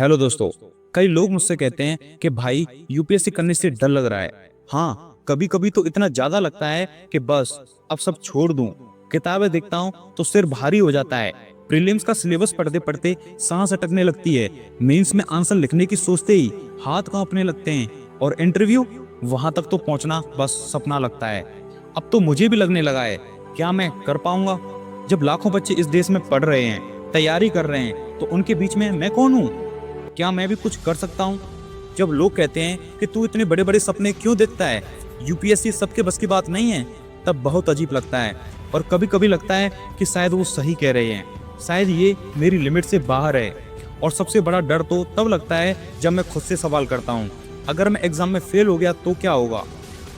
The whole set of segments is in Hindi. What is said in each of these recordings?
हेलो दोस्तों। कई लोग मुझसे कहते हैं कि भाई यूपीएससी करने से डर लग रहा है। हाँ, कभी कभी तो इतना ज्यादा लगता है कि बस अब सब छोड़ दूं। किताबें देखता हूँ तो सिर भारी हो जाता है। प्रीलिम्स का सिलेबस पढ़ते पढ़ते सांस अटकने लगती है। मेंस में आंसर लिखने की सोचते ही हाथ कांपने लगते हैं। और इंटरव्यू, वहां तक तो पहुंचना बस सपना लगता है। अब तो मुझे भी लगने लगा है, क्या मैं कर पाऊंगा? जब लाखों बच्चे इस देश में पढ़ रहे हैं, तैयारी कर रहे हैं, तो उनके बीच में मैं कौन हूँ? क्या मैं भी कुछ कर सकता हूँ? जब लोग कहते हैं कि तू इतने बड़े बड़े सपने क्यों देखता है, यूपीएससी सबके बस की बात नहीं है, तब बहुत अजीब लगता है। और कभी कभी लगता है कि शायद वो सही कह रहे हैं, शायद ये मेरी लिमिट से बाहर है। और सबसे बड़ा डर तो तब लगता है जब मैं खुद से सवाल करता हूँ, अगर मैं एग्जाम में फेल हो गया तो क्या होगा?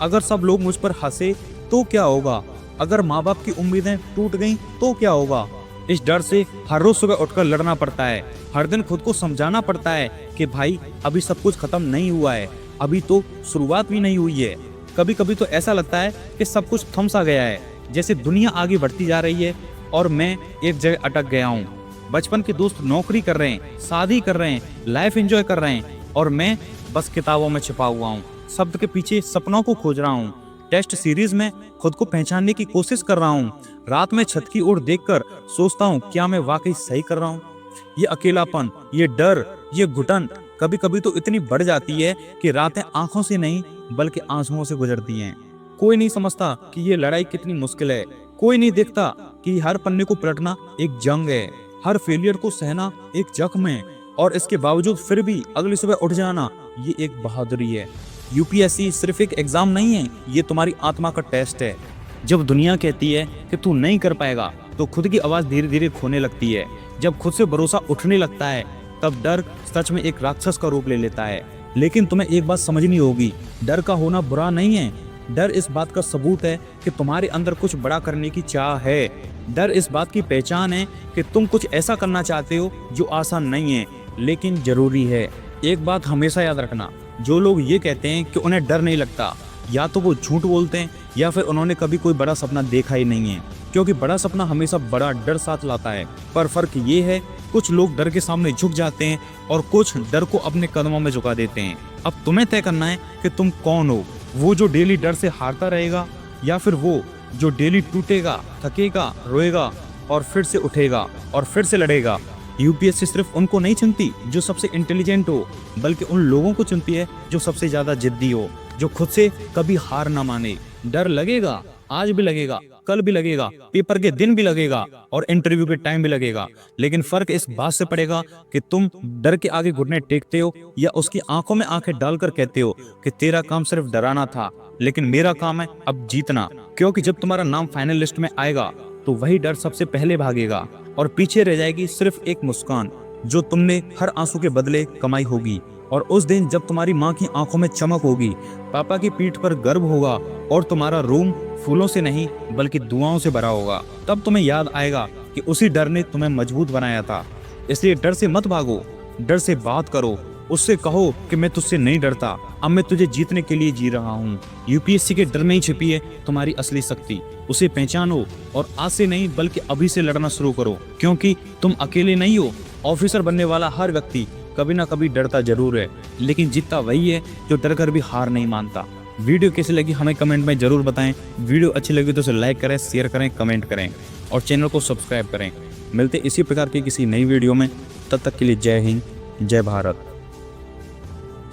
अगर सब लोग मुझ पर हंसे तो क्या होगा? अगर माँ बाप की उम्मीदें टूट गईं तो क्या होगा? इस डर से हर रोज सुबह उठकर लड़ना पड़ता है। हर दिन खुद को समझाना पड़ता है कि भाई अभी सब कुछ खत्म नहीं हुआ है, अभी तो शुरुआत भी नहीं हुई है। कभी कभी तो ऐसा लगता है कि सब कुछ थम सा गया है, जैसे दुनिया आगे बढ़ती जा रही है और मैं एक जगह अटक गया हूँ। बचपन के दोस्त नौकरी कर रहे हैं, शादी कर रहे हैं, लाइफ एंजॉय कर रहे हैं, और मैं बस किताबों में छिपा हुआ हूँ, शब्द के पीछे सपनों को खोज रहा हूँ। टेस्ट सीरीज में खुद को पहचानने की कोशिश कर रहा हूँ। रात में छत की ओर देखकर सोचता हूँ, क्या मैं वाकई सही कर रहा हूँ? ये अकेलापन, ये डर, ये घुटन कभी कभी तो इतनी बढ़ जाती है कि रातें आंखों से नहीं बल्कि आंसुओं से गुजरती हैं। कोई नहीं समझता कि ये लड़ाई कितनी मुश्किल है। कोई नहीं देखता कि हर पन्ने को पलटना एक जंग है, हर फेलियर को सहना एक जख्म है, और इसके बावजूद फिर भी अगली सुबह उठ जाना, ये एक बहादुरी है। यूपीएससी सिर्फ एक एग्जाम नहीं है, ये तुम्हारी आत्मा का टेस्ट है। जब दुनिया कहती है कि तू नहीं कर पाएगा, तो खुद की आवाज धीरे धीरे खोने लगती है। जब खुद से भरोसा उठने लगता है, तब डर सच में एक राक्षस का रूप ले लेता है। लेकिन तुम्हें एक बात समझनी होगी, डर का होना बुरा नहीं है। डर इस बात का सबूत है कि तुम्हारे अंदर कुछ बड़ा करने की चाह है। डर इस बात की पहचान है कि तुम कुछ ऐसा करना चाहते हो जो आसान नहीं है, लेकिन जरूरी है। एक बात हमेशा याद रखना, जो लोग ये कहते हैं कि उन्हें डर नहीं लगता, या तो वो झूठ बोलते हैं या फिर उन्होंने कभी कोई बड़ा सपना देखा ही नहीं है। क्योंकि बड़ा सपना हमेशा बड़ा डर साथ लाता है। पर फर्क ये है, कुछ लोग डर के सामने झुक जाते हैं और कुछ डर को अपने कदमों में झुका देते हैं। अब तुम्हें तय करना है कि तुम कौन हो, वो जो डेली डर से हारता रहेगा, या फिर वो जो डेली टूटेगा, थकेगा, रोएगा और फिर से उठेगा और फिर से लड़ेगा। यूपीएससी सिर्फ उनको नहीं चुनती जो सबसे इंटेलिजेंट हो, बल्कि उन लोगों को चुनती है जो सबसे ज्यादा जिद्दी हो, जो खुद से कभी हार ना माने। डर लगेगा, आज भी लगेगा, कल भी लगेगा, पेपर के दिन भी लगेगा और इंटरव्यू के टाइम भी लगेगा। लेकिन फर्क इस बात से पड़ेगा कि तुम डर के आगे घुटने टेकते हो या उसकी आंखों में आंखें डालकर कहते हो कि तेरा काम सिर्फ डराना था, लेकिन मेरा काम है अब जीतना। क्योंकि जब तुम्हारा नाम फाइनल लिस्ट में आएगा, तो वही डर सबसे पहले भागेगा और पीछे रह जाएगी सिर्फ एक मुस्कान, जो तुमने हर आंसू के बदले कमाई होगी। और उस दिन जब तुम्हारी माँ की आंखों में चमक होगी, पापा की पीठ पर गर्व होगा और तुम्हारा रूम फूलों से नहीं बल्कि दुआओं से भरा होगा, तब तुम्हें याद आएगा कि उसी डर ने तुम्हें मजबूत बनाया था। इसलिए डर से मत भागो, डर से बात करो, उससे कहो कि मैं तुझसे नहीं डरता, अब मैं तुझे जीतने के लिए जी रहा हूँ। यूपीएससी के डर में ही छिपी है तुम्हारी असली शक्ति, उसे पहचानो और आज से नहीं बल्कि अभी से लड़ना शुरू करो। क्योंकि तुम अकेले नहीं हो। ऑफिसर बनने वाला हर व्यक्ति कभी ना कभी डरता जरूर है, लेकिन जीतता वही है जो डर कर भी हार नहीं मानता। वीडियो कैसी लगी हमें कमेंट में जरूर बताएं। वीडियो अच्छी लगी तो उसे लाइक करें, शेयर करें, कमेंट करें और चैनल को सब्सक्राइब करें। मिलते इसी प्रकार की किसी नई वीडियो में, तब तक के लिए जय हिंद, जय भारत।